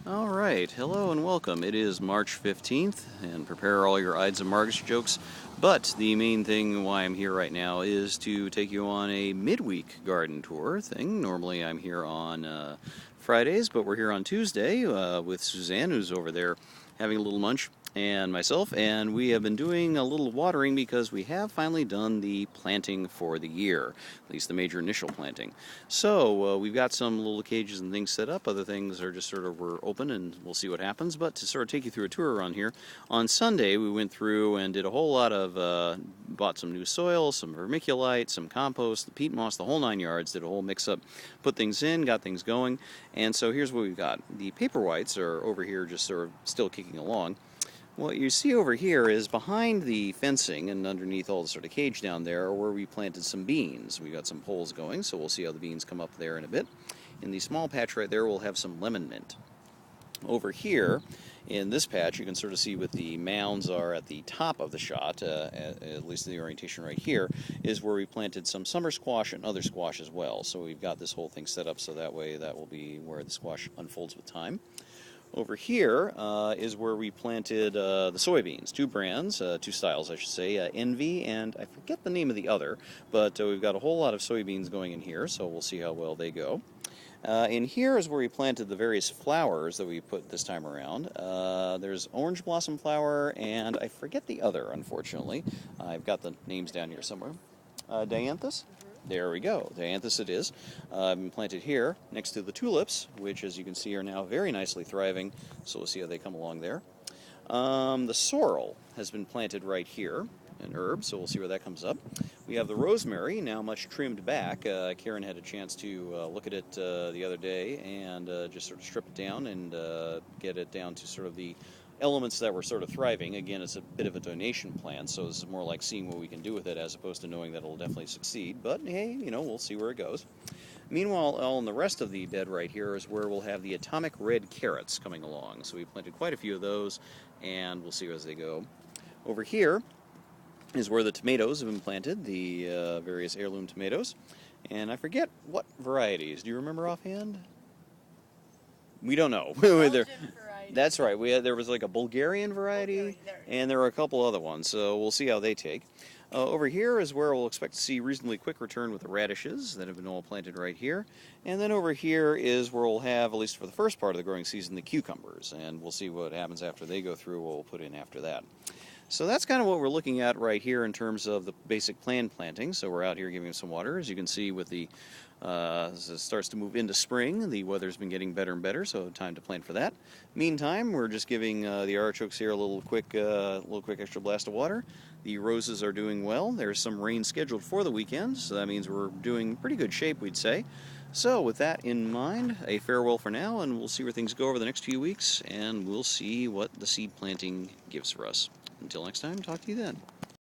All right, hello and welcome. It is March 15th, and prepare all your Ides and Margus jokes. But the main thing why I'm here right now is to take you on a midweek garden tour thing. Normally I'm here on Fridays, but we're here on Tuesday with Suzanne, who's over there having a little munch, and myself, and we have been doing a little watering because we have finally done the planting for the year, at least the major initial planting. So we've got some little cages and things set up. Other things are just sort of we're open, and we'll see what happens. But to sort of take you through a tour around here, on Sunday we went through and did a whole lot of bought some new soil, some vermiculite, some compost, the peat moss, the whole 9 yards. Did a whole mix-up, put things in, got things going. And so here's what we've got. The paper whites are over here just sort of still kicking along. What you see over here is behind the fencing and underneath all the sort of cage down there where we planted some beans. We got some poles going, so we'll see how the beans come up there in a bit. In the small patch right there, we'll have some lemon mint. Over here, in this patch, you can sort of see what the mounds are at the top of the shot, at least the orientation right here, is where we planted some summer squash and other squash as well. So we've got this whole thing set up so that way that will be where the squash unfolds with time. Over here is where we planted the soybeans, two brands, two styles I should say, Envy and I forget the name of the other, but we've got a whole lot of soybeans going in here, so we'll see how well they go. In here is where we planted the various flowers that we put this time around. There's orange blossom flower and I forget the other, unfortunately. I've got the names down here somewhere. Dianthus? There we go. Dianthus it is. Been planted here next to the tulips, which as you can see are now very nicely thriving. So we'll see how they come along there. The sorrel has been planted right here, an herb, so we'll see where that comes up. We have the rosemary, now much trimmed back. Karen had a chance to look at it the other day and just sort of strip it down and get it down to sort of the elements that were sort of thriving. Again, it's a bit of a donation plan, so this is more like seeing what we can do with it as opposed to knowing that it'll definitely succeed. But hey, you know, we'll see where it goes. Meanwhile, on the rest of the bed right here is where we'll have the atomic red carrots coming along. So we planted quite a few of those, and we'll see as they go. Over here is where the tomatoes have been planted, the various heirloom tomatoes. And I forget what varieties. Do you remember offhand? We don't know. That's right. There was like a Bulgarian variety, and there were a couple other ones, so we'll see how they take. Over here is where we'll expect to see reasonably quick return with the radishes that have been all planted right here. And then over here is where we'll have, at least for the first part of the growing season, the cucumbers. And we'll see what happens after they go through, what we'll put in after that. So that's kind of what we're looking at right here in terms of the basic plant planting. So we're out here giving them some water. As you can see with the as it starts to move into spring, the weather's been getting better and better, so time to plant for that. Meantime, we're just giving the artichokes here a little quick extra blast of water. The roses are doing well. There's some rain scheduled for the weekend, so that means we're doing pretty good shape, we'd say. So with that in mind, a farewell for now, and we'll see where things go over the next few weeks, and we'll see what the seed planting gives for us. Until next time, talk to you then.